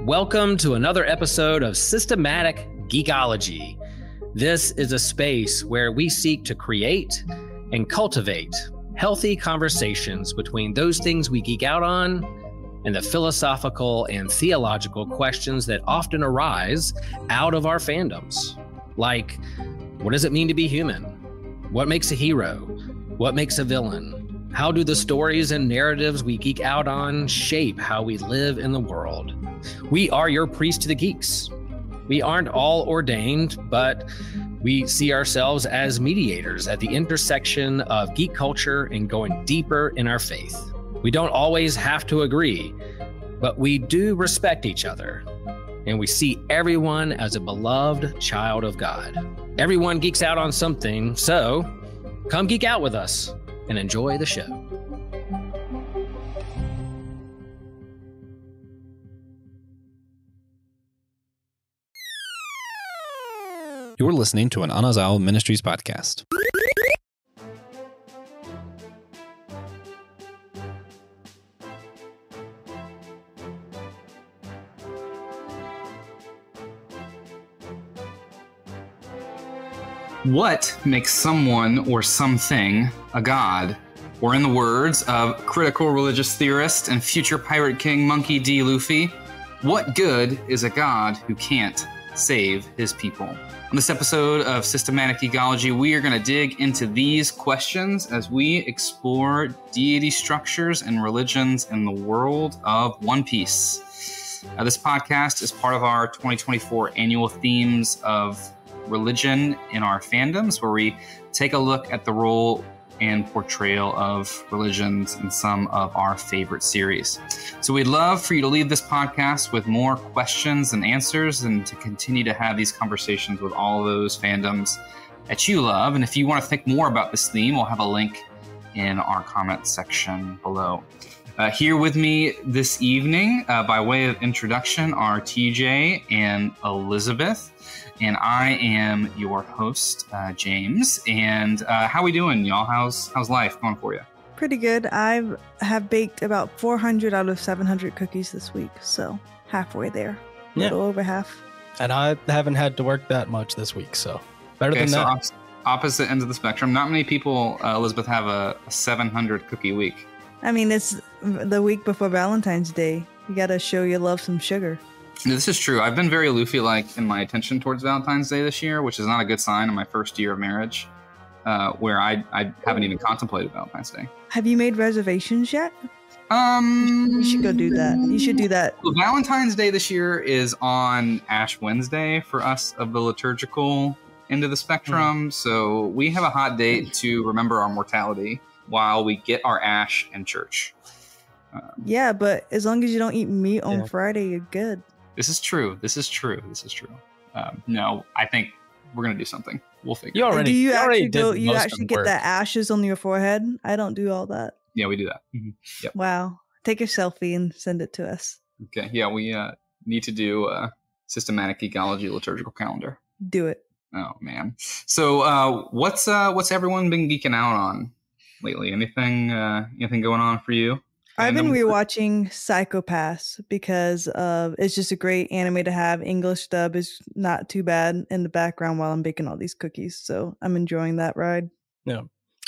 Welcome to another episode of Systematic Geekology. This is a space where we seek to create and cultivate healthy conversations between those things we geek out on and the philosophical and theological questions that often arise out of our fandoms. Like, what does it mean to be human? What makes a hero? What makes a villain? How do the stories and narratives we geek out on shape how we live in the world? We are your priest to the geeks. We aren't all ordained, but we see ourselves as mediators at the intersection of geek culture and going deeper in our faith. We don't always have to agree, but we do respect each other, and we see everyone as a beloved child of God. Everyone geeks out on something, so come geek out with us and enjoy the show. You're listening to an Anazal Ministries podcast. What makes someone or something a god? Or in the words of critical religious theorist and future pirate king Monkey D. Luffy, what good is a god who can't save his people? On this episode of Systematic Geekology, we are going to dig into these questions as we explore deity structures and religions in the world of One Piece. This podcast is part of our 2024 annual themes of religion in our fandoms, where we take a look at the role and portrayal of religions in some of our favorite series. So we'd love for you to leave this podcast with more questions and answers, and to continue to have these conversations with all of those fandoms that you love. And if you want to think more about this theme, we'll have a link in our comment section below. Here with me this evening, by way of introduction, are TJ and Elizabeth. And I am your host, James. And how we doing, y'all? How's life going for you? Pretty good. I have baked about 400 out of 700 cookies this week, so halfway there. A little over half. And I haven't had to work that much this week, so better than that. Opposite ends of the spectrum. Not many people, Elizabeth, have a 700 cookie week. I mean, it's the week before Valentine's Day. You gotta show your love some sugar. This is true. I've been very Luffy-like in my attention towards Valentine's Day this year, which is not a good sign in my first year of marriage, where I haven't even contemplated Valentine's Day. Have you made reservations yet? You should go do that. You should do that. Well, Valentine's Day this year is on Ash Wednesday for us of the liturgical end of the spectrum. So we have a hot date to remember our mortality while we get our Ash in church. Yeah, but as long as you don't eat meat on Friday, you're good. This is true. No, I think we're going to do something. We'll figure it out. Do you actually get the ashes on your forehead? I don't do all that. Yeah, we do that. Mm-hmm. Yep. Wow. Take a selfie and send it to us. Okay. Yeah, we need to do a Systematic Geekology liturgical calendar. Do it. Oh, man. So what's everyone been geeking out on lately? Anything going on for you? I've been rewatching Psycho-Pass because it's just a great anime to have. English dub is not too bad in the background while I'm baking all these cookies. So I'm enjoying that ride. Yeah,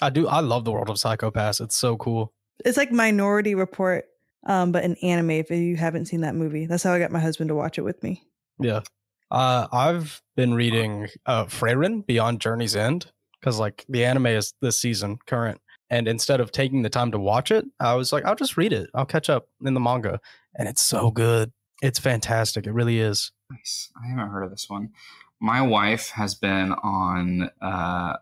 I do. I love the world of Psycho-Pass. It's so cool. It's like Minority Report, but an anime if you haven't seen that movie. That's how I got my husband to watch it with me. Yeah. I've been reading Freyrin Beyond Journey's End because like the anime is this season current. And instead of taking the time to watch it, I was like, I'll just read it. I'll catch up in the manga. And it's so good. It's fantastic. It really is. Nice. I haven't heard of this one. My wife has been on a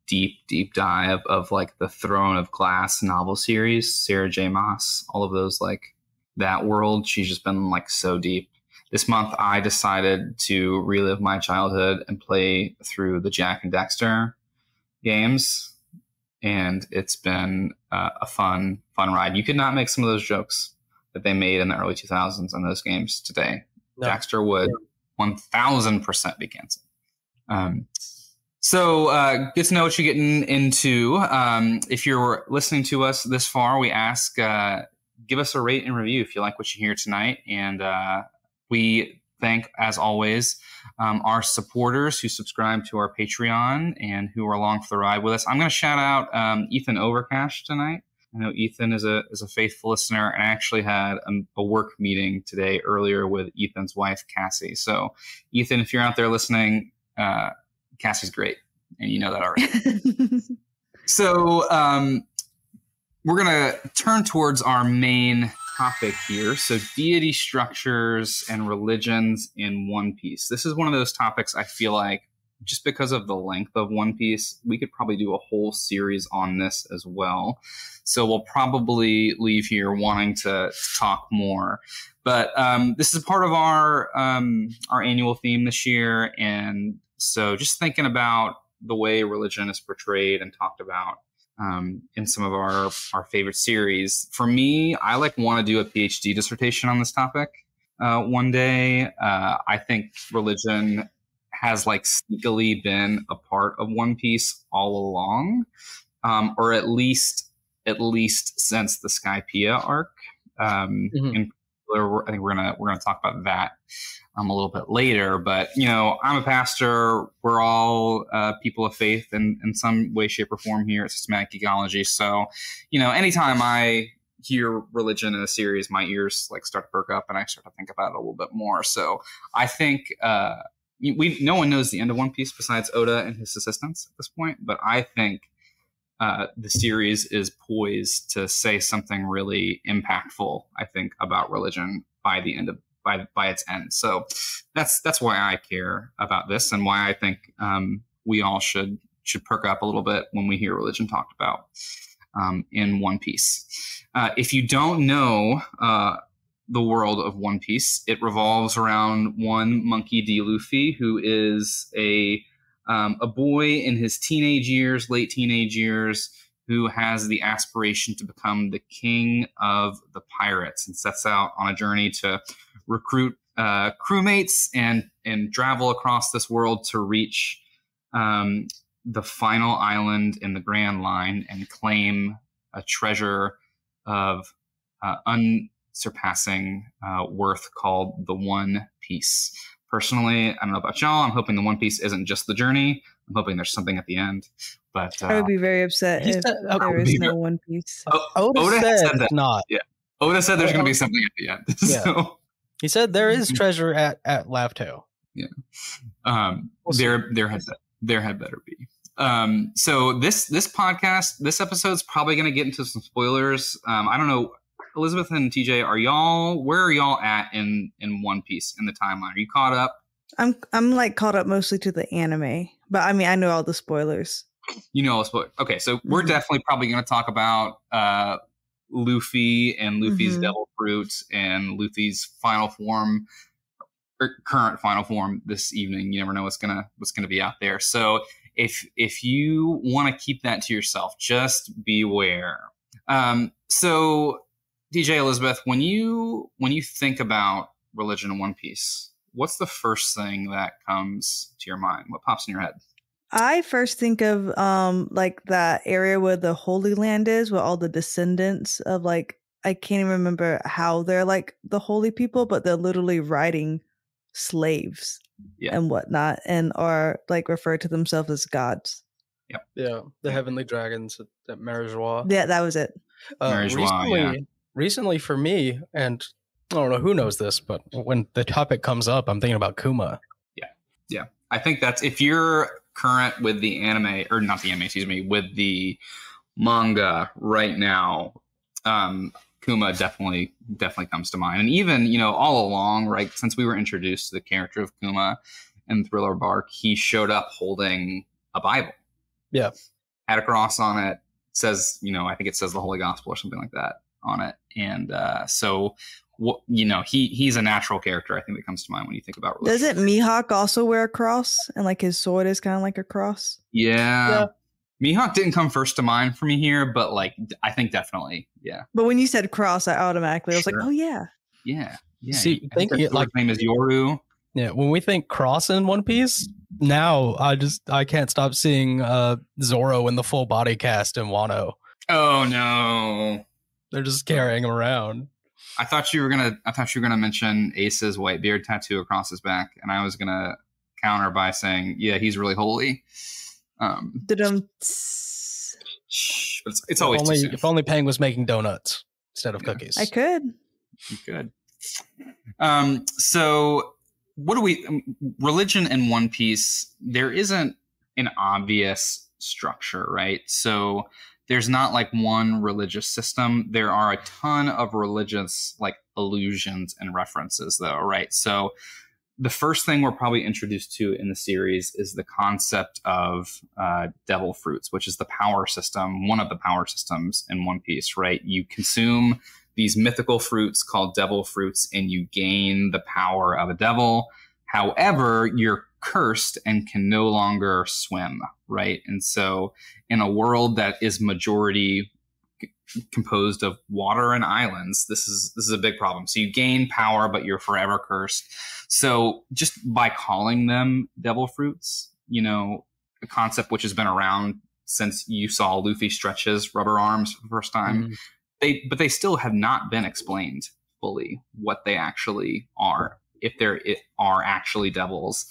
deep dive of like the Throne of Glass novel series, Sarah J. Maas, all of those, like that world. She's just been like so deep. This month, I decided to relive my childhood and play through the Jak and Daxter games. And it's been a fun ride. You could not make some of those jokes that they made in the early 2000s in those games today. No. Daxter would 1000% be canceled. So get to know what you're getting into. If you're listening to us this far, we ask give us a rate and review if you like what you hear tonight. And we thank, as always, our supporters who subscribe to our Patreon and who are along for the ride with us. I'm going to shout out Ethan Overcash tonight. I know Ethan is a faithful listener, and I actually had a work meeting today earlier with Ethan's wife, Cassie. So, Ethan, if you're out there listening, Cassie's great, and you know that already. So, we're going to turn towards our main topic here. So, deity structures and religions in One Piece. This is one of those topics I feel like, just because of the length of One Piece, we could probably do a whole series on this as well. So we'll probably leave here wanting to talk more. But this is part of our annual theme this year. And so just thinking about the way religion is portrayed and talked about in some of our favorite series. For me, I want to do a PhD dissertation on this topic one day. I think religion has sneakily been a part of One Piece all along, or at least since the Skypiea arc. In particular, I think we're gonna talk about that a little bit later. But I'm a pastor. We're all people of faith in some way, shape, or form here at Systematic Geekology. So anytime I hear religion in a series, my ears start to perk up and I start to think about it a little bit more. So I think no one knows the end of One Piece besides Oda and his assistants at this point, but I think the series is poised to say something really impactful, I think, about religion by the end of by its end. So that's why I care about this, and why I think we all should perk up a little bit when we hear religion talked about in One Piece. If you don't know the world of One Piece, it revolves around one Monkey D. Luffy, who is a boy in his late teenage years, who has the aspiration to become the king of the pirates, and sets out on a journey to recruit crewmates and travel across this world to reach the final island in the Grand Line and claim a treasure of unsurpassing worth called the One Piece. Personally, I don't know about y'all, I'm hoping the One Piece isn't just the journey. I'm hoping there's something at the end. But I would be very upset if there is no One Piece. Oda said that. Not. Yeah. Oda said there's going to be something at the end. Yeah. So, he said there is treasure at Laftail. Yeah. There had better be. So this podcast, this episode's probably going to get into some spoilers. I don't know, Elizabeth and TJ, where are y'all at in One Piece in the timeline? Are you caught up? I'm caught up mostly to the anime, but I mean I know all the spoilers. You know all the spoilers. Okay, so we're definitely probably going to talk about Luffy and Luffy's Devil Fruit and Luffy's final form, or current final form, this evening. You never know what's gonna be out there. So if you want to keep that to yourself, just beware. So DJ, Elizabeth, when you think about religion in One Piece, what's the first thing that comes to your mind? What pops in your head? I first think of that area where the Holy Land is, where all the descendants of I can't even remember how they're the holy people, but they're literally riding slaves and whatnot, and are referred to themselves as gods. Yep. Yeah, the heavenly dragons at Marijois. Yeah, that was it. Recently for me, and I don't know who knows this, but when the topic comes up, I'm thinking about Kuma. Yeah. I think that's, if you're current with the anime, or not the anime, excuse me, with the manga right now, Kuma definitely comes to mind. And even, all along, right, since we were introduced to the character of Kuma in Thriller Bark, he showed up holding a Bible. Yeah. Had a cross on it. Says, I think it says the Holy Gospel or something like that on it. And he's a natural character, I think, that comes to mind when you think about religion. Doesn't Mihawk also wear a cross? And his sword is kind of like a cross? Yeah. Mihawk didn't come first to mind for me here, but I think definitely, yeah. But when you said cross, I automatically was like, oh yeah. Yeah. See, thinking his name is Yoru. Yeah, when we think cross in One Piece, now I can't stop seeing Zoro in the full body cast in Wano. Oh no. They're just carrying him around. I thought you were gonna mention Ace's white beard tattoo across his back, and I was gonna counter by saying, yeah, he's really holy. It's always too soon. If only Pang was making donuts instead of cookies. I could. You could. So what do we? Religion in One Piece, there isn't an obvious structure, right? So there's not like one religious system. There are a ton of religious like allusions and references, though, right? So the first thing we're probably introduced to in the series is the concept of devil fruits, which is the power system, one of the power systems in One Piece, right? You consume these mythical fruits called devil fruits, and you gain the power of a devil. However, you're cursed and can no longer swim, right? And so in a world that is majority composed of water and islands, this is a big problem. So you gain power, but you're forever cursed. So just by calling them devil fruits, you know, a concept which has been around since you saw Luffy stretch his rubber arms for the first time, but they still have not been explained fully what they actually are, if there are actually devils,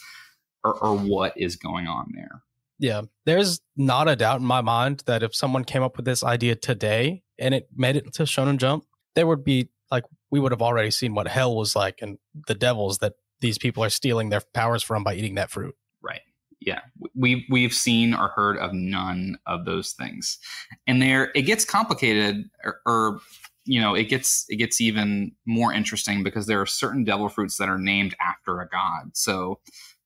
or what is going on there. Yeah, there's not a doubt in my mind that if someone came up with this idea today and it made it to Shonen Jump, there would be like, we would have already seen what hell was like and the devils that these people are stealing their powers from by eating that fruit. Right. Yeah. We've seen or heard of none of those things. And there it gets complicated, or you know, it gets even more interesting because there are certain devil fruits that are named after a god. So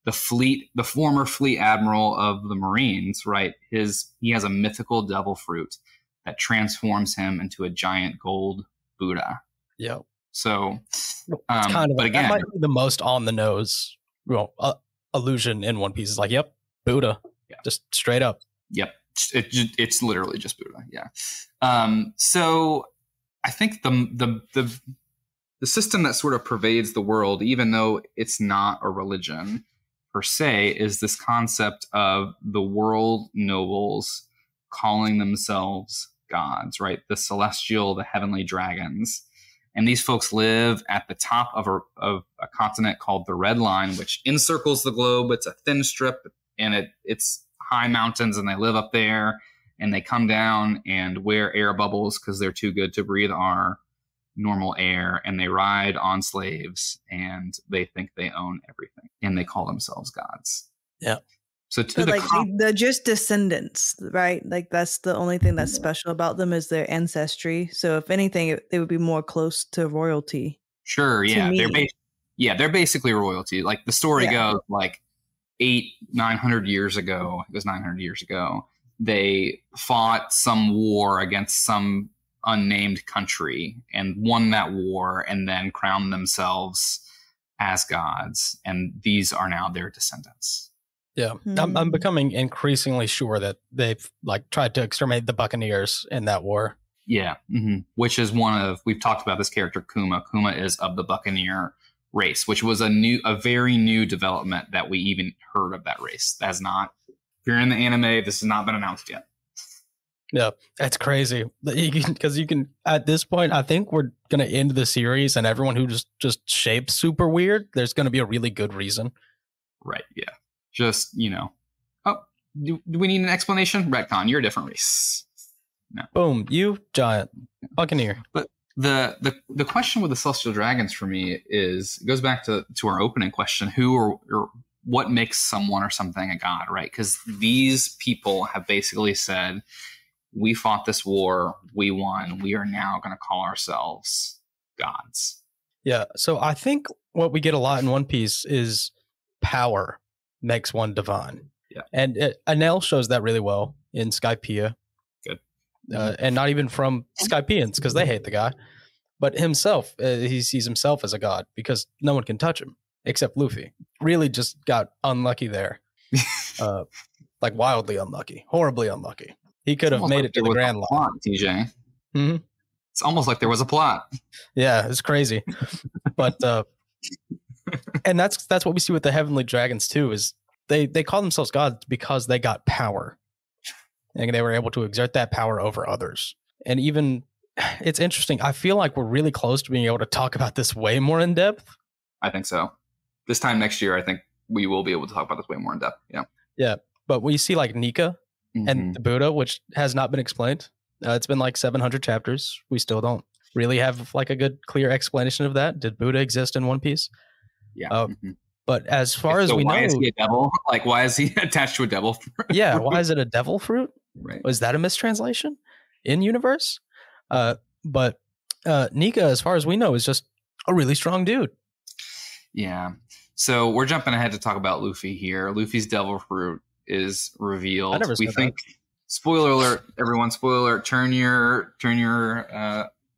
the former fleet admiral of the Marines, right? He has a mythical devil fruit that transforms him into a giant gold Buddha. Yeah. So, but again, that might be the most on the nose, allusion in One Piece. Is like, yep, Buddha, just straight up. Yep, it's literally just Buddha. Yeah. So I think the system that sort of pervades the world, even though it's not a religion per se, is this concept of the world nobles calling themselves gods, right? The celestial, the heavenly dragons. And these folks live at the top of a continent called the Red Line, which encircles the globe. It's a thin strip, and it's high mountains, and they live up there, and they come down and wear air bubbles because they're too good to breathe our normal air, and they ride on slaves, and they think they own everything, and they call themselves gods. Yeah. So they're just descendants, right? Like that's the only thing that's special about them is their ancestry. So if anything, they would be more close to royalty. Sure. Yeah. They're basically royalty. Like the story goes, like 900 years ago, it was 900 years ago, they fought some war against some unnamed country and won that war, and then crowned themselves as gods. And these are now their descendants. Yeah, I'm becoming increasingly sure that they've like tried to exterminate the Buccaneers in that war. Yeah, which is we've talked about this character Kuma. Kuma is of the Buccaneer race, which was a very new development that we even heard of that race. That's not, if you're in the anime, this has not been announced yet. Yeah, that's crazy. Because you can, at this point, I think we're going to end the series, and everyone who just shapes super weird, there's going to be a really good reason. Right, yeah. Just, you know, do we need an explanation? Retcon, you're a different race. No. Boom, you giant Buccaneer. But the question with the Celestial Dragons for me goes back to our opening question: who or what makes someone or something a god, right? Because these people have basically said, we fought this war, we won, we are now going to call ourselves gods. Yeah, so I think what we get a lot in One Piece is power makes one divine. Yeah. And Anel shows that really well in Skypiea. Good. And not even from Skypians, because they hate the guy. But himself, he sees himself as a god because no one can touch him except Luffy. Really just got unlucky there. Like wildly unlucky. Horribly unlucky. He could have made it to the Grand Line. Plot, TJ. Mm-hmm. It's almost like there was a plot. Yeah, it's crazy. But and that's what we see with the Heavenly Dragons too, is they call themselves gods because they got power. And they were able to exert that power over others. And even it's interesting. I feel like we're really close to being able to talk about this way more in depth. I think so. This time next year, I think we will be able to talk about this way more in depth. Yeah. Yeah. But we see like Nika and the Buddha, which has not been explained. It's been like 700 chapters. We still don't really have like a good, clear explanation of that. Did Buddha exist in One Piece? Yeah. But as far as we know, why is he a devil? Like, why is he attached to a devil fruit? Yeah, why is it a devil fruit? Right. Was that a mistranslation in universe? But Nika, as far as we know, is just a really strong dude. Yeah. So we're jumping ahead to talk about Luffy here. Luffy's devil fruit is revealed. I never said that. Spoiler alert, everyone! Spoiler alert! Turn your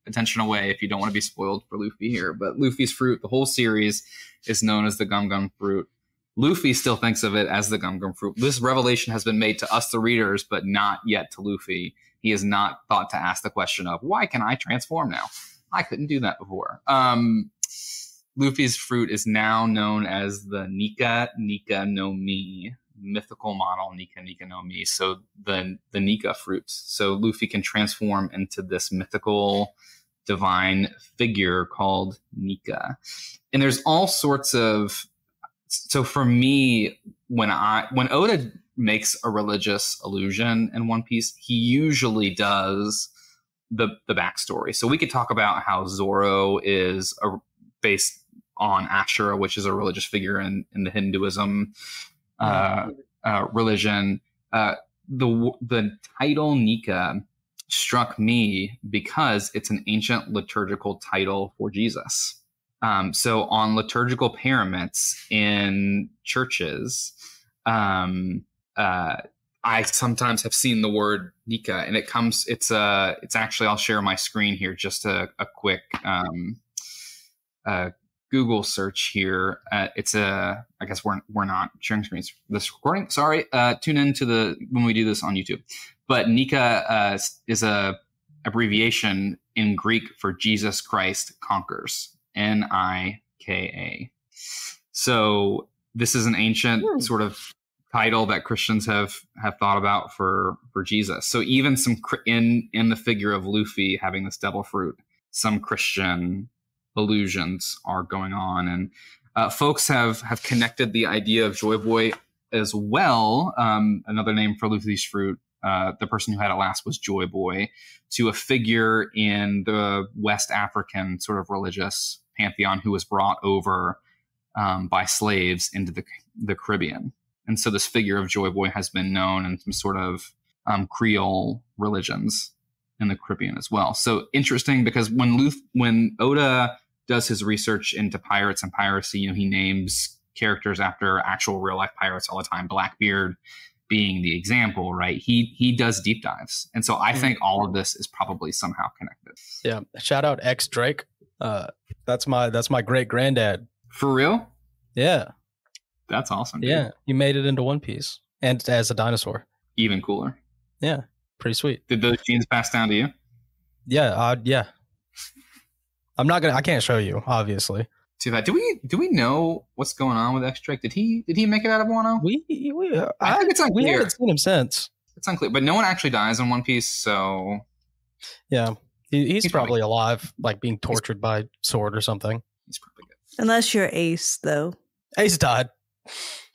attention away if you don't want to be spoiled for Luffy here. But Luffy's fruit, the whole series, is known as the Gum Gum fruit. Luffy still thinks of it as the Gum Gum fruit. This revelation has been made to us, the readers, but not yet to Luffy. He has not thought to ask the question of, why can I transform now? I couldn't do that before. Luffy's fruit is now known as the Nika Nika no Mi, mythical model Nika Nika no Mi. So the Nika fruits. So Luffy can transform into this mythical divine figure called Nika. And there's all sorts of, so for me, when Oda makes a religious allusion in One Piece, he usually does the backstory. So we could talk about how Zoro is based on Ashura, which is a religious figure in the Hinduism religion. The title Nika struck me because it's an ancient liturgical title for Jesus. So on liturgical pyramids in churches, I sometimes have seen the word Nika, and it's actually, I'll share my screen here, just a quick Google search here. I guess we're not sharing screens for this recording. Sorry. Tune in to when we do this on YouTube. But Nika is a abbreviation in Greek for Jesus Christ conquers. Nika. So this is an ancient sort of title that Christians have thought about for Jesus. So even in the figure of Luffy having this devil fruit, some Christian allusions are going on, and folks have connected the idea of Joy Boy as well. Another name for Luffy's fruit, the person who had it last was Joy Boy, to a figure in the West African sort of religious pantheon who was brought over by slaves into the Caribbean. And so this figure of Joy Boy has been known in some sort of Creole religions in the Caribbean as well. So interesting, because when Oda does his research into pirates and piracy, he names characters after actual real life pirates all the time, Blackbeard being the example, right? He does deep dives. And so I think all of this is probably somehow connected. Yeah. Shout out X Drake. That's my great granddad. For real? Yeah. That's awesome. Dude. Yeah. He made it into One Piece and as a dinosaur. Even cooler. Yeah. Pretty sweet. Did those genes pass down to you? Yeah. Yeah. I can't show you, obviously. Too bad. Do we know what's going on with X Drake? Did he make it out of Wano? I think it's unclear. We haven't seen him since. It's unclear, but no one actually dies in One Piece, so yeah, he's probably alive, like being tortured by sword or something. He's probably good. Unless you're Ace, though. Ace died.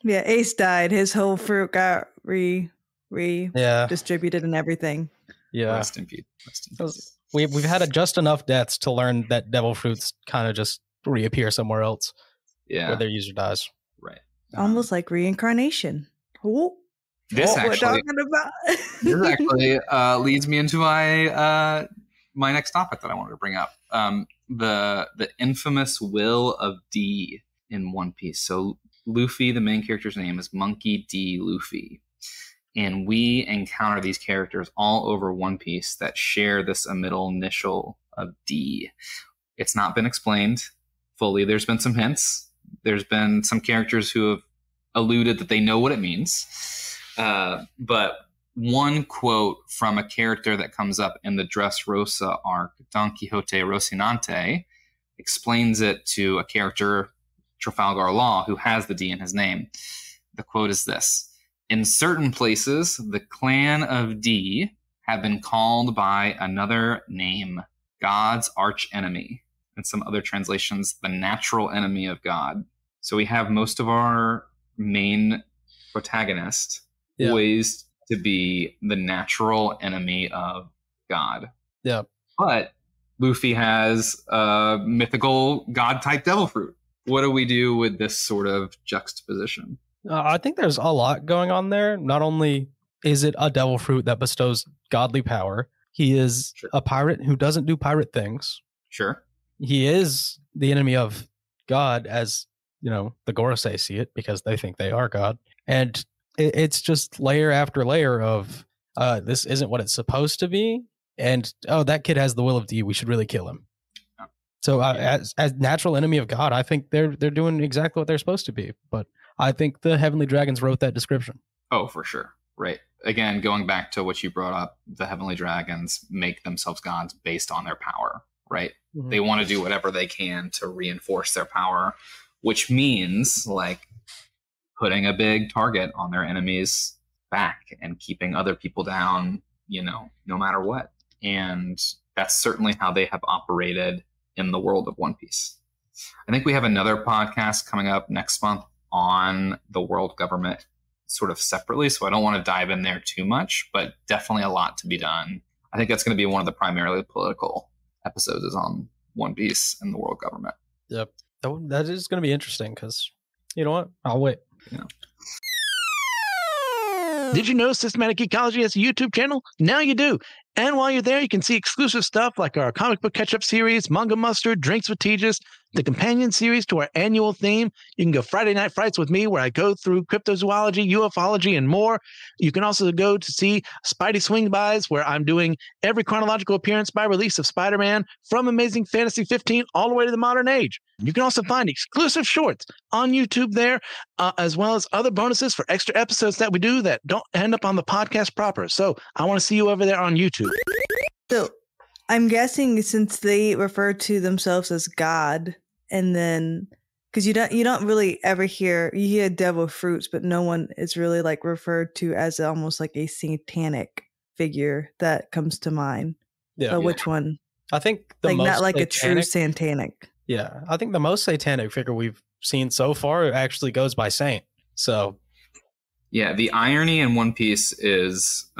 Yeah, Ace died. His whole fruit got distributed and everything. Yeah. Rest in peace. We've had just enough deaths to learn that devil fruits kind of just reappear somewhere else. Yeah. Where their user dies. Right. Almost like reincarnation. This actually leads me into my next topic that I wanted to bring up. The infamous will of D in One Piece. So Luffy, the main character's name is Monkey D. Luffy. And we encounter these characters all over One Piece that share this middle initial of D. It's not been explained fully. There's been some hints. There's been some characters who have alluded that they know what it means. But one quote from a character that comes up in the Dressrosa arc, Don Quixote Rocinante, explains it to a character, Trafalgar Law, who has the D in his name. The quote is this: "In certain places, the clan of D have been called by another name, God's archenemy. In some other translations, the natural enemy of God. So we have most of our main protagonist poised to be the natural enemy of God. Yeah. But Luffy has a mythical god-type devil fruit. What do we do with this sort of juxtaposition? I think there's a lot going on there. Not only is it a devil fruit that bestows godly power, he is a pirate who doesn't do pirate things. Sure. He is the enemy of God, as the Gorosei see it, because they think they are God. And it's just layer after layer of this isn't what it's supposed to be. And, that kid has the will of D. We should really kill him. So as natural enemy of God, I think they're doing exactly what they're supposed to be. But I think the Heavenly Dragons wrote that description. Oh, for sure. Right. Again, going back to what you brought up, the Heavenly Dragons make themselves gods based on their power, right? Mm-hmm. They want to do whatever they can to reinforce their power, which means like putting a big target on their enemies' back and keeping other people down, no matter what. And that's certainly how they have operated in the world of One Piece. I think we have another podcast coming up next month on the world government sort of separately, so I don't want to dive in there too much, but definitely a lot to be done. I think that's going to be one of the primarily political episodes is on One Piece and the world government. Yep. That is going to be interesting because, you know what? I'll wait. Did you know Systematic Geekology has a YouTube channel? Now you do. And while you're there, you can see exclusive stuff like our comic book catch-up series, Manga Mustard, Drinks with Tejas, the companion series to our annual theme. You can go Friday Night Frights with me, where I go through cryptozoology, ufology, and more. You can also go to see Spidey Swing Bys, where I'm doing every chronological appearance by release of Spider-Man from Amazing Fantasy 15 all the way to the modern age. You can also find exclusive shorts on YouTube there, as well as other bonuses for extra episodes that we do that don't end up on the podcast proper. So I want to see you over there on YouTube. So I'm guessing since they refer to themselves as God, and then because you don't really ever you hear devil fruits, but no one is really like referred to as almost like a satanic figure that comes to mind. Yeah. Which one? I think not like a true satanic. Yeah, I think the most satanic figure we've seen so far actually goes by Saint. So, yeah, the irony in One Piece is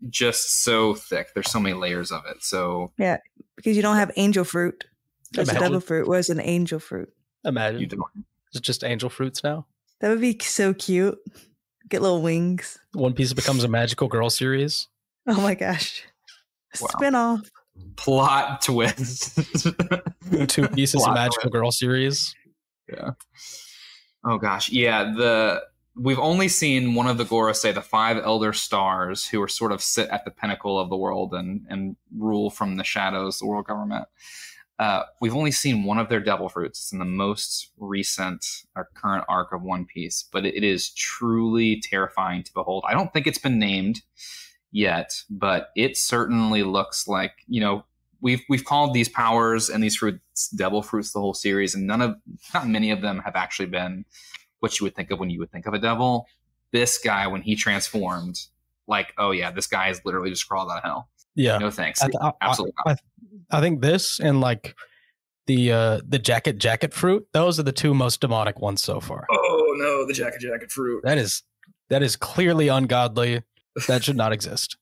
just so thick. There's so many layers of it. So yeah, because you don't have angel fruit. There's a devil fruit. Where's an angel fruit? Imagine it's just angel fruits now. That would be so cute. Get little wings. One Piece becomes a magical girl series. Oh my gosh! Wow. Spin-off. Plot twist. 2 pieces of magical girl series. Yeah. Oh gosh. Yeah. We've only seen one of the Gorosei, the 5 elder stars, who are sort of sit at the pinnacle of the world and rule from the shadows, the world government. We've only seen one of their devil fruits. It's in the most recent or current arc of One Piece, but it is truly terrifying to behold. I don't think it's been named yet, but it certainly looks like, we've called these powers and these fruits devil fruits the whole series, and not many of them have actually been what you would think of when you would think of a devil. This guy, when he transformed, like, oh yeah, this guy is literally just crawled out of hell. Yeah, no thanks. Absolutely not. I think this and like the jacket fruit, those are the 2 most demonic ones so far. Oh no, the jacket fruit. That is clearly ungodly. That should not exist.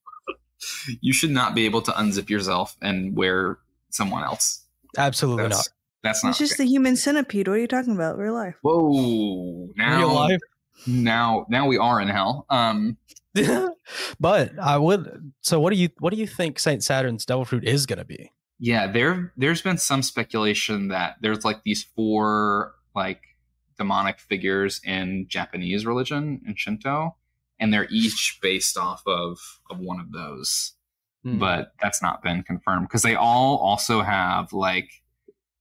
You should not be able to unzip yourself and wear someone else. Absolutely not. That's not. It's just the human centipede. What are you talking about? Real life. Whoa! Real life. Now we are in hell. But I would. So what do you think Saint Saturn's devil fruit is going to be? Yeah, there's been some speculation that there's like these 4 like demonic figures in Japanese religion in Shinto, and they're each based off of one of those. But that's not been confirmed because they all also have like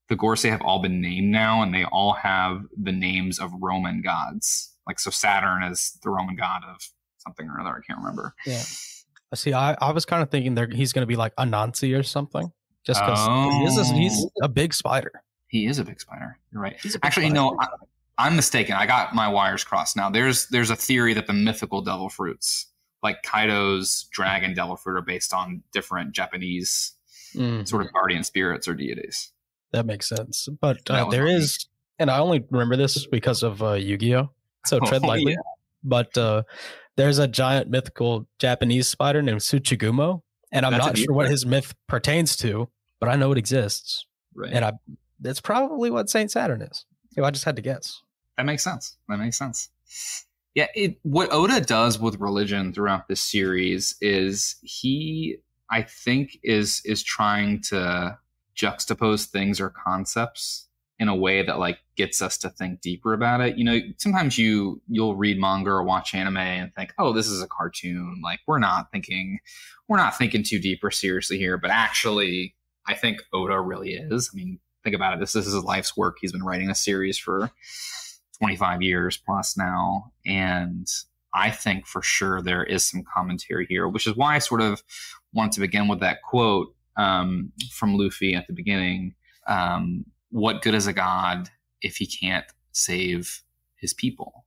the Gorosei have all been named now, and they all have the names of Roman gods. Like, so Saturn is the Roman god of something or other. I can't remember. Yeah. See, I was kind of thinking he's going to be like Anansi or something, just because he's a big spider. He is a big spider. You're right. Actually, no, I'm mistaken. I got my wires crossed now. There's a theory that the mythical devil fruits like Kaido's dragon devil fruit are based on different Japanese sort of guardian spirits or deities. That makes sense. But That was there funny. is, and I only remember this because of Yu-Gi-Oh! So tread lightly. Yeah. But there's a giant mythical Japanese spider named Tsuchigumo, and I'm That's a not sure what deep his myth pertains to, but I know it exists. Right. And that's probably what Saint Saturn is. So I just had to guess. That makes sense. Yeah, what Oda does with religion throughout this series is he, I think, is trying to juxtapose things or concepts in a way that like gets us to think deeper about it. You know, sometimes you'll read manga or watch anime and think, oh, this is a cartoon. Like we're not thinking too deep or seriously here. But actually, I think Oda really is. I mean, think about it. This is his life's work. He's been writing a series for 25 years plus now. And I think for sure there is some commentary here, which is why I sort of wanted to begin with that quote from Luffy at the beginning. What good is a god if he can't save his people?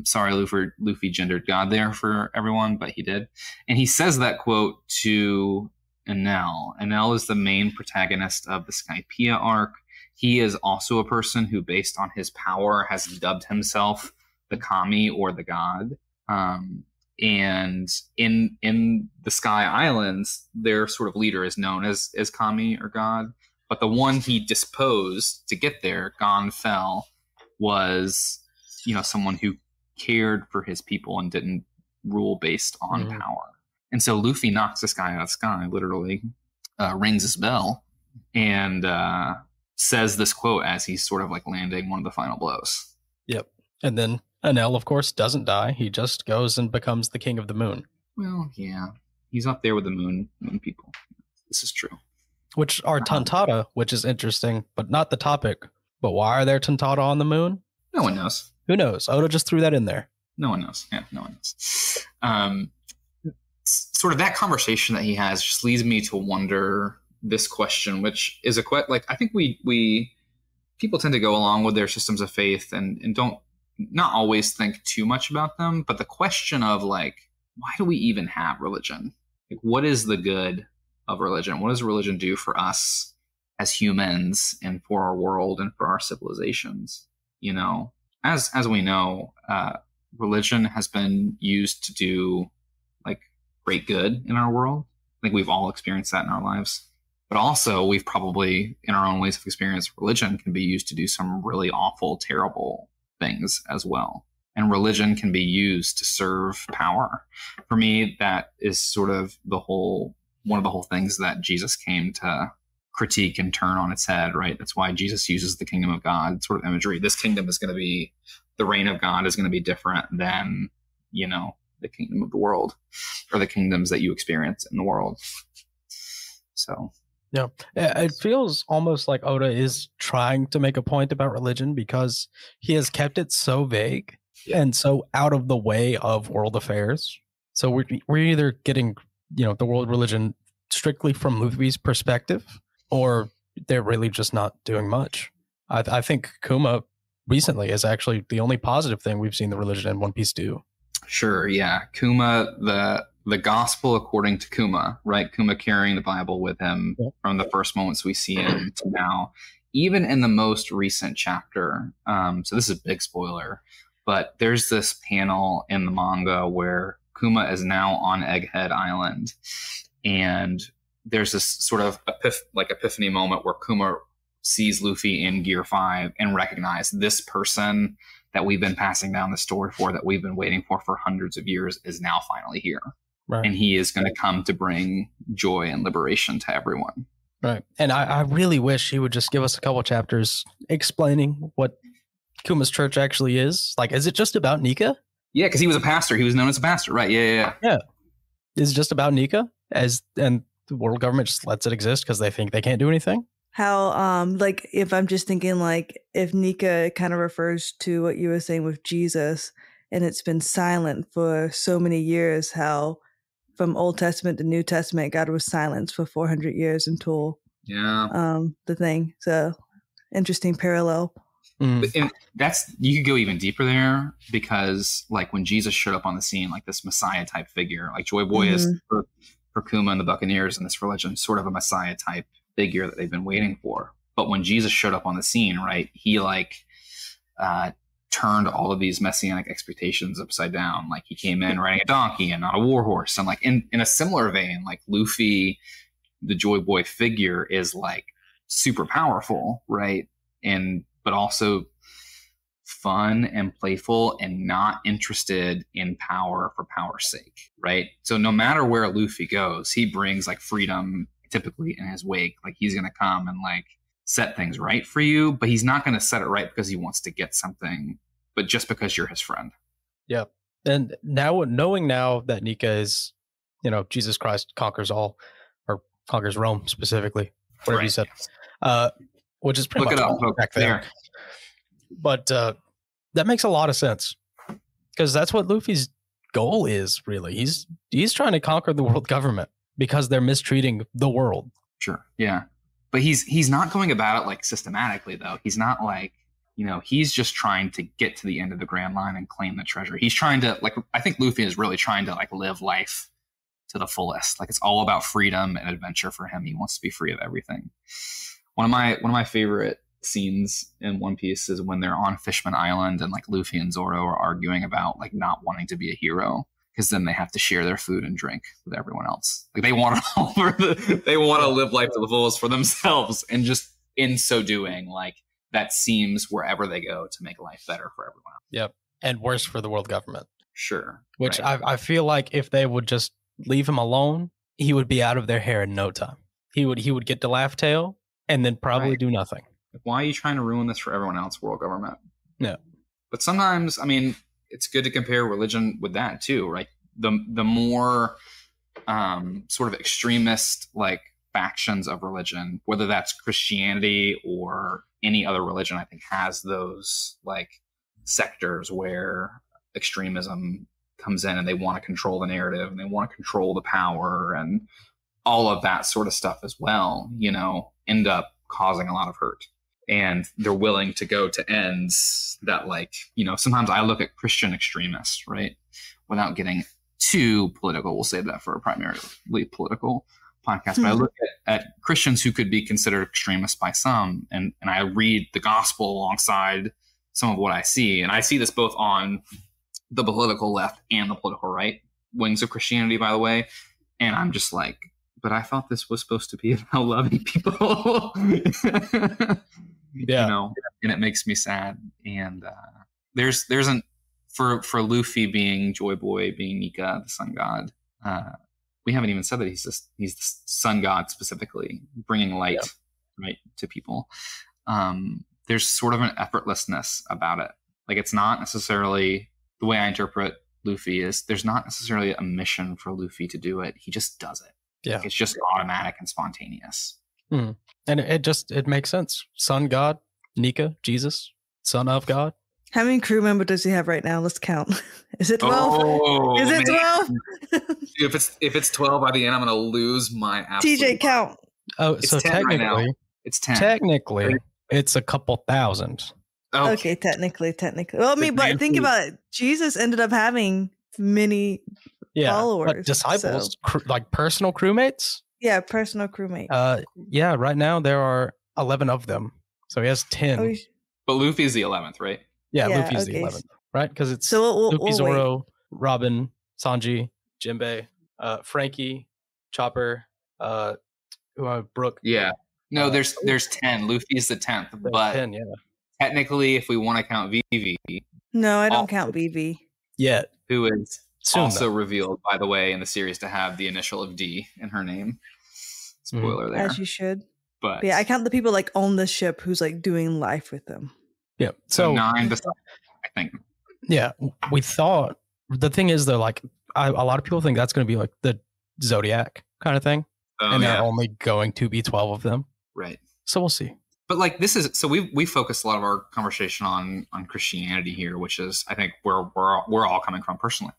Sorry, Luffy gendered God there for everyone, but he did. And he says that quote to Enel. Enel is the main protagonist of the Skypiea arc. He is also a person who, based on his power, has dubbed himself the Kami or the God. And in the Sky Islands, their sort of leader is known as Kami or God. But the one he disposed to get there, Gon Fell, was, you know, someone who cared for his people and didn't rule based on power. And so Luffy knocks this guy out of the sky, literally rings his bell, and says this quote as he's sort of like landing one of the final blows. Yep. And then Enel, of course, doesn't die. He just goes and becomes the king of the moon. Well, yeah. He's up there with the moon people. This is true. Which are Tantata, which is interesting, but not the topic. But why are there Tantata on the moon? No one knows. Who knows? Oda just threw that in there. No one knows. Yeah, no one knows. Sort of that conversation that he has just leads me to wonder this question, which is like I think we people tend to go along with their systems of faith and don't not always think too much about them. But the question of like, why do we even have religion? Like, what is the good of religion? What does religion do for us as humans and for our world and for our civilizations? You know, as we know, religion has been used to do like great good in our world. I think we've all experienced that in our lives. But also we've probably, in our own ways of experience, religion can be used to do some really awful, terrible things as well. And religion can be used to serve power. For me, that is sort of one of the whole things that Jesus came to critique and turn on its head, right? That's why Jesus uses the kingdom of God sort of imagery. This kingdom is going to be, the reign of God is going to be different than, you know, the kingdom of the world or the kingdoms that you experience in the world. So, yeah, it feels almost like Oda is trying to make a point about religion because he has kept it so vague and so out of the way of world affairs. So we're either getting, you know, the world religion strictly from Luffy's perspective, or they're really just not doing much. I think Kuma recently is actually the only positive thing we've seen the religion in One Piece do. Sure, yeah. Kuma, the gospel according to Kuma, right? Kuma carrying the Bible with him from the first moments we see him to now, even in the most recent chapter. So this is a big spoiler, but there's this panel in the manga where Kuma is now on Egghead Island, and there's this sort of epiphany moment where Kuma sees Luffy in Gear 5 and recognizes this person that we've been passing down the story for, that we've been waiting for hundreds of years, is now finally here. Right. And he is going to come to bring joy and liberation to everyone. Right. And I really wish he would just give us a couple chapters explaining what Kuma's church actually is. Like, is it just about Nika? Yeah, because he was a pastor. He was known as a pastor. Right. Yeah. Is it just about Nika? And the world government just lets it exist because they think they can't do anything? How, like, if I'm just thinking, like, if Nika kind of refers to what you were saying with Jesus, and it's been silent for so many years, how from Old Testament to New Testament, God was silent for 400 years until the thing. So, interesting parallel. And you could go even deeper there, because like when Jesus showed up on the scene, like this Messiah type figure, like Joy Boy is for Kuma and the Buccaneers in this religion, sort of a Messiah type figure that they've been waiting for. But when Jesus showed up on the scene, right, he like turned all of these messianic expectations upside down. Like he came in riding a donkey and not a war horse. And like in a similar vein, like Luffy, the Joy Boy figure, is like super powerful, right? But also fun and playful and not interested in power for power's sake, right? So no matter where Luffy goes, he brings like freedom typically in his wake. Like he's going to come and like set things right for you, but he's not going to set it right because he wants to get something, but just because you're his friend. Yeah. And now, knowing now that Nika is, Jesus Christ conquers all, or conquers Rome specifically, whatever you said, which is pretty Look much it up, back there. But that makes a lot of sense, because that's what Luffy's goal is, really. He's trying to conquer the world government because they're mistreating the world. Sure. Yeah. But he's not going about it like systematically, though. He's not like, he's just trying to get to the end of the Grand Line and claim the treasure. He's trying to, like, I think Luffy is really trying to like live life to the fullest. Like it's all about freedom and adventure for him. He wants to be free of everything. One of my favorite scenes in One Piece is when they're on Fishman Island and like Luffy and Zoro are arguing about like not wanting to be a hero, because then they have to share their food and drink with everyone else. Like they want to live life to the fullest for themselves, and just in so doing, like that seems wherever they go to make life better for everyone else. Yep. And worse for the world government. Sure. Which right. I feel like if they would just leave him alone, he would be out of their hair in no time. He would get to Laugh Tale and then probably do nothing. Why are you trying to ruin this for everyone else, world government? Yeah. But sometimes, I mean, it's good to compare religion with that too, right? The more sort of extremist like factions of religion, whether that's Christianity or any other religion, I think has those like sectors where extremism comes in and they want to control the narrative and they want to control the power and all of that sort of stuff as well, end up causing a lot of hurt. And they're willing to go to ends that, like, sometimes I look at Christian extremists, right? Without getting too political, we'll save that for a primarily political podcast. But I look at Christians who could be considered extremists by some, and I read the gospel alongside some of what I see. And I see this both on the political left and the political right wings of Christianity, by the way. And I'm just like, but I thought this was supposed to be about loving people. Yeah. And it makes me sad. And there's for Luffy being Joy Boy, being Nika, the sun god, we haven't even said that he's the sun god specifically, bringing light right to people. There's sort of an effortlessness about it. Like it's not necessarily, the way I interpret Luffy is there's not necessarily a mission for Luffy to do it. He just does it. Yeah. It's just automatic and spontaneous. And it makes sense. Sun God, Nika, Jesus, son of God. How many crew members does he have right now? Let's count. Is it 12? Oh, Is it 12? If it's 12 by the end, I'm going to lose my absolute. TJ, count. Oh, It's so 10 right now. technically, It's 10. technically, it's a couple thousand. Okay, technically. Well, I mean, but think about it. Jesus ended up having many followers. But disciples, like personal crewmates? Yeah, personal crewmate. Yeah, right now there are 11 of them. So he has 10. But Luffy's the 11th, right? Yeah, Yeah, Luffy's the okay. 11th, right? Because it's So Luffy, we'll Zoro, Robin, Sanji, Jinbei, Frankie, Chopper, Brooke. Yeah. No, there's 10. Luffy's the 10th, but 10, yeah. technically, if we want to count Vivi, No, I don't count BB. Yeah. who is Soon, also though. revealed, by the way, in the series to have the initial of D in her name. Spoiler there. As you should. But But yeah, I count the people like on the ship who's like doing life with them. Yeah. so So 9 besides, I think. yeah, we thought the thing is though, like a lot of people think that's going to be like the Zodiac kind of thing, and Yeah, they're only going to be 12 of them. right. So we'll see. But like this is so we focus a lot of our conversation on Christianity here, which is I think where we're all coming from personally.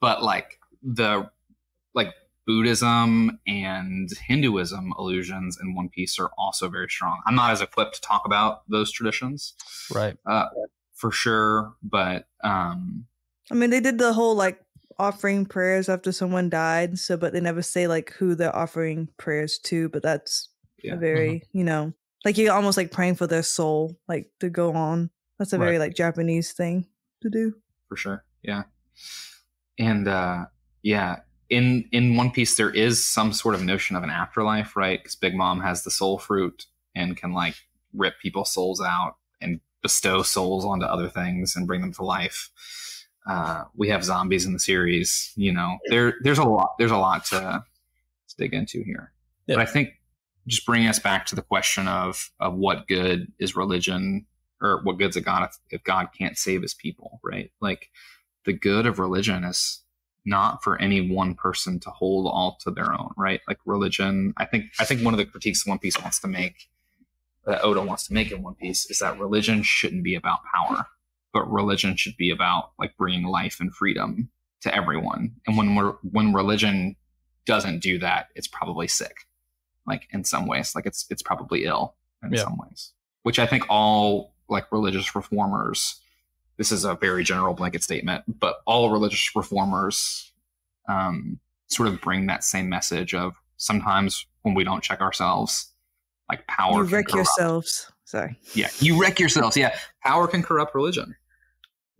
But like Buddhism and Hinduism allusions in One Piece are also very strong. I'm not as equipped to talk about those traditions, Right. for sure, but I mean, they did the whole like offering prayers after someone died, so but they never say like who they're offering prayers to, but that's a very, like you're almost like praying for their soul, like to go on. That's a very like Japanese thing to do. For sure. Yeah. And in One Piece there is some sort of notion of an afterlife, right? Because Big Mom has the soul fruit and can like rip people's souls out and bestow souls onto other things and bring them to life. We have zombies in the series, there's a lot to dig into here. Yeah. But I think just bringing us back to the question of what good is religion, or what good's a God if God can't save his people, right? Like the good of religion is not for any one person to hold all to their own, right? Like religion, I think one of the critiques One Piece wants to make, that Oda wants to make in One Piece, is that religion shouldn't be about power, but religion should be about like bringing life and freedom to everyone. And when religion doesn't do that, it's probably sick, like in some ways, like it's probably ill in some ways, which I think all like religious reformers, this is a very general blanket statement, but all religious reformers sort of bring that same message of sometimes when we don't check ourselves, like power. You wreck yourselves. Sorry. Yeah, you wreck yourselves. Yeah, power can corrupt religion.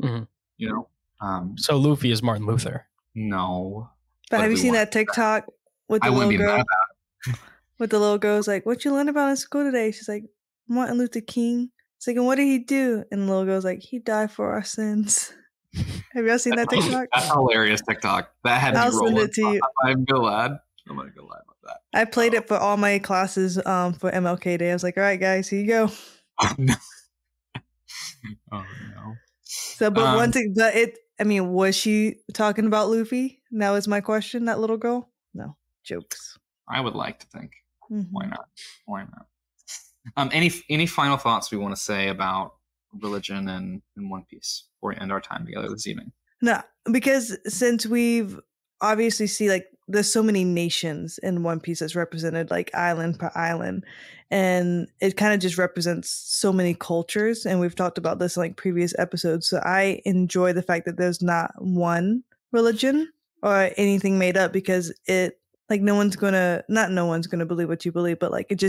Mm-hmm. So Luffy is Martin Luther. No. But have you seen that TikTok with the little girl? With the little girl's like, "What you learn about in school today?" She's like, "Martin Luther King." It's like, "And what did he do?" And the little girl's like, "He died for our sins." Have y'all seen that TikTok? That's hilarious TikTok. That had I'll me rolling. send it to you. I'm gonna lie about that. I played it for all my classes for MLK Day. I was like, "All right, guys, here you go." Oh no. Oh no. So, but one thing, was she talking about Luffy? Now is my question. That little girl? No, jokes. I would like to think. Mm-hmm. Why not? Any final thoughts we want to say about religion and One Piece before we end our time together this evening? No, because since we've obviously see like there's so many nations in One Piece that's represented, like island per island, and it kind of just represents so many cultures, and we've talked about this in like previous episodes. So I enjoy the fact that there's not one religion or anything made up, because it like no one's gonna believe what you believe, but like it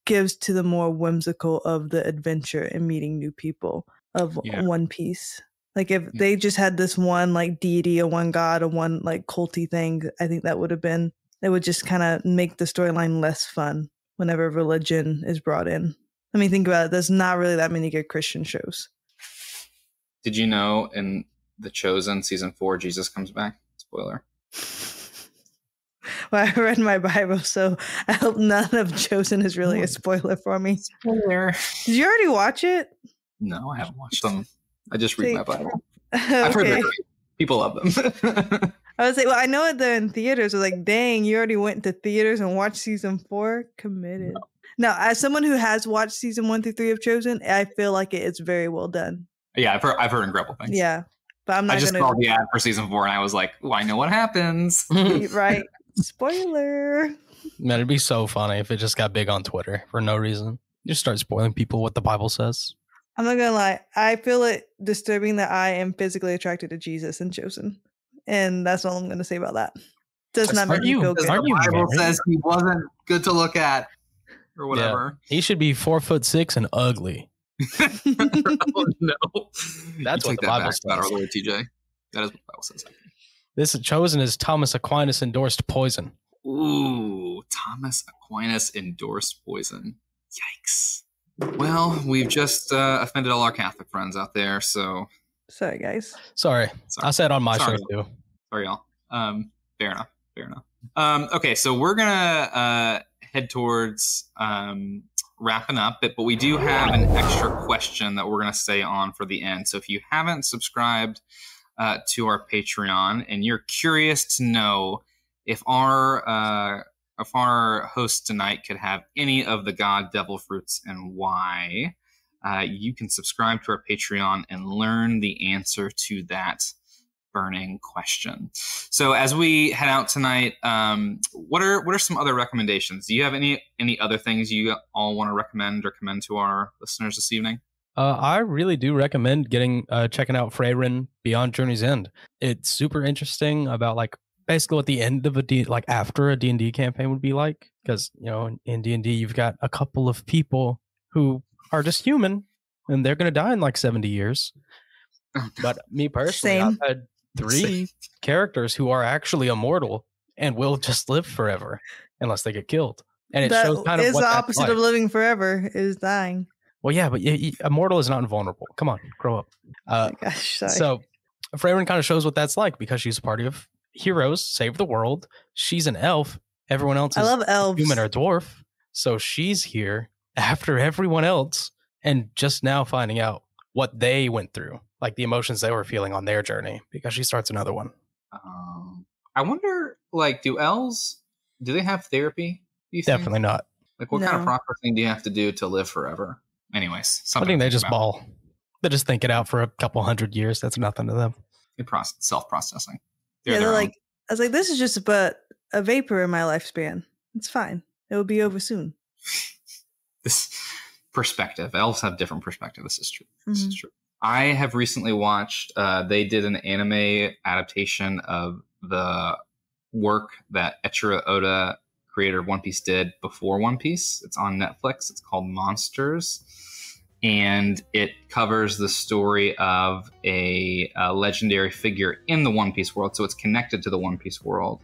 gives to the more whimsical of the adventure and meeting new people of One Piece. Like if they just had this one like deity or one god or one like culty thing, I think it would just kind of make the storyline less fun whenever religion is brought in. I mean, think about it. There's not really that many good Christian shows. Did you know in The Chosen season 4, Jesus comes back? Spoiler. Well, I read my Bible, so I hope none of Chosen is really a spoiler for me. Spoiler. Did you already watch it? No, I haven't watched them. I just read my Bible. Okay. I've heard they're great. People love them. I was like, well, I know they're in theaters. I was like, dang, you already went to theaters and watched season 4? Committed. No. Now, as someone who has watched season 1 through 3 of Chosen, I feel like it's very well done. Yeah, I've heard incredible things. Yeah, but I'm not. I just saw the ad for season 4 and I was like, oh, I know what happens. Right. Spoiler. Man, it'd be so funny if it just got big on Twitter for no reason. Just start spoiling people what the Bible says. I'm not gonna lie. I feel it disturbing that I am physically attracted to Jesus and Chosen, and that's all I'm gonna say about that. Does not make me feel good. The Bible says he wasn't good to look at, or whatever. Yeah. He should be 4'6" and ugly. Oh no, that's what the Bible says. Our Lord TJ. That is what the Bible says. This Chosen is Thomas Aquinas endorsed poison. Ooh, Thomas Aquinas endorsed poison. Yikes. Well, we've just offended all our Catholic friends out there, so... Sorry, guys. Sorry. I said on my show, too. Sorry, y'all. Fair enough. Okay, so we're going to head towards wrapping up, but we do have an extra question that we're going to stay on for the end. So if you haven't subscribed to our Patreon and you're curious to know if our hosts tonight could have any of the God Devil fruits and why, you can subscribe to our Patreon and learn the answer to that burning question. So as we head out tonight, what are some other recommendations? Do you have any other things you all want to recommend or commend to our listeners this evening? I really do recommend checking out Freyrin Beyond Journey's End. It's super interesting about like basically what the end of after a D&D campaign would be like, because in D&D you've got a couple of people who are just human and they're going to die in like 70 years. But me personally, I've had 3 characters who are actually immortal and will just live forever unless they get killed. And it shows kind of what the that's opposite like. of living forever is dying. Well, yeah, but immortal is not invulnerable. Come on, grow up. Oh my gosh, sorry. So Freyrin kind of shows what that's like because she's a party of heroes, save the world. She's an elf. Everyone else is human or dwarf. So she's here after everyone else and just now finding out what they went through, like the emotions they were feeling on their journey, because she starts another one. I wonder, like, do elves, do they have therapy? Definitely not. Like, what kind of processing do you have to do to live forever? Anyways, I think they just bawl. They just think it out for a couple hundred years. That's nothing to them. Self-processing. They're like, I was like, this is just but a vapor in my lifespan. It's fine. It will be over soon. This perspective. Elves have different perspective. This is true. This is true. I have recently watched, they did an anime adaptation of the work that Eiichiro Oda, creator of One Piece, did before One Piece. It's on Netflix. It's called Monsters. And it covers the story of a legendary figure in the One Piece world. So it's connected to the One Piece world.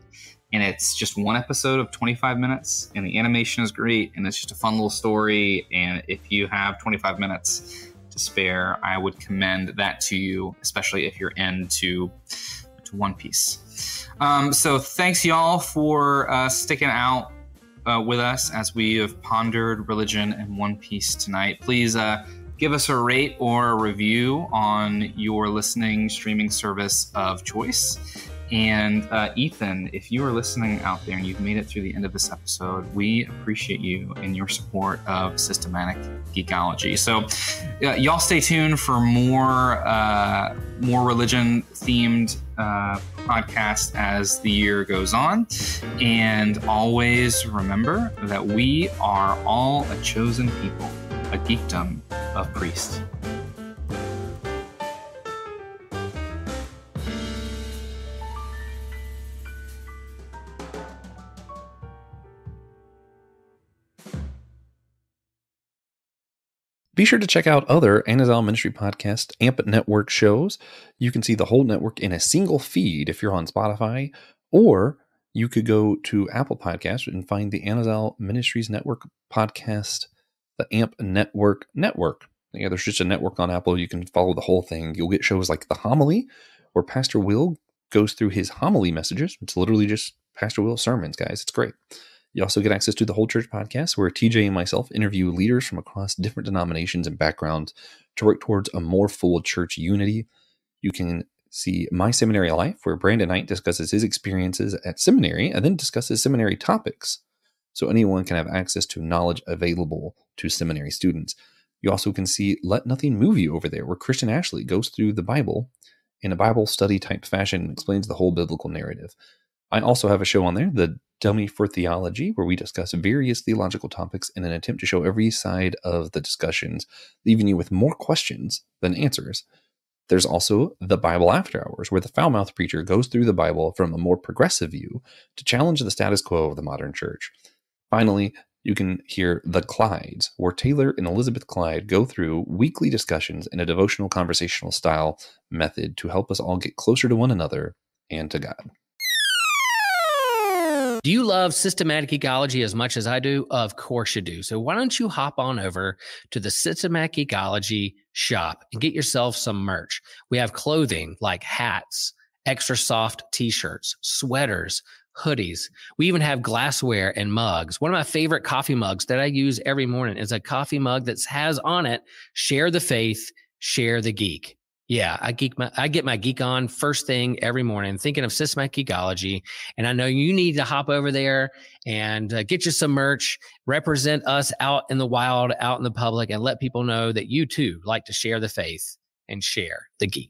And it's just one episode of 25 minutes. And the animation is great. And it's just a fun little story. And if you have 25 minutes to spare, I would commend that to you, especially if you're into One Piece. So thanks, y'all, for sticking out with us as we have pondered religion and One Piece tonight. Please give us a rate or a review on your listening streaming service of choice. And Ethan, if you are listening out there and you've made it through the end of this episode, we appreciate you and your support of Systematic Geekology. So y'all stay tuned for more religion-themed podcasts as the year goes on. And always remember that we are all a chosen people, a geekdom of priests. Be sure to check out other Anazal Ministry Podcast AMP Network shows. You can see the whole network in a single feed if you're on Spotify, or you could go to Apple Podcasts and find the Anazal Ministries Network podcast, the AMP Network. Yeah, there's just a network on Apple. You can follow the whole thing. You'll get shows like The Homily, where Pastor Will goes through his homily messages. It's literally just Pastor Will's sermons, guys. It's great. You also get access to the Whole Church podcast, where TJ and myself interview leaders from across different denominations and backgrounds to work towards a more full church unity. You can see My Seminary Life, where Brandon Knight discusses his experiences at seminary and then discusses seminary topics, so anyone can have access to knowledge available to seminary students. You also can see Let Nothing Move You over there, where Christian Ashley goes through the Bible in a Bible study type fashion and explains the whole biblical narrative. I also have a show on there, The Dummy for Theology, where we discuss various theological topics in an attempt to show every side of the discussions, leaving you with more questions than answers. There's also The Bible After Hours, where the foul-mouthed preacher goes through the Bible from a more progressive view to challenge the status quo of the modern church. Finally, you can hear The Clydes, where Taylor and Elizabeth Clyde go through weekly discussions in a devotional conversational style method to help us all get closer to one another and to God. Do you love systematic ecology as much as I do? Of course you do. So why don't you hop on over to the Systematic Ecology shop and get yourself some merch. We have clothing like hats, extra soft t-shirts, sweaters, hoodies. We even have glassware and mugs. One of my favorite coffee mugs that I use every morning is a coffee mug that has on it, share the faith, share the geek. Yeah, I get my geek on first thing every morning, thinking of systematic ecology. And I know you need to hop over there and get you some merch, represent us out in the wild, out in the public, and let people know that you too like to share the faith and share the geek.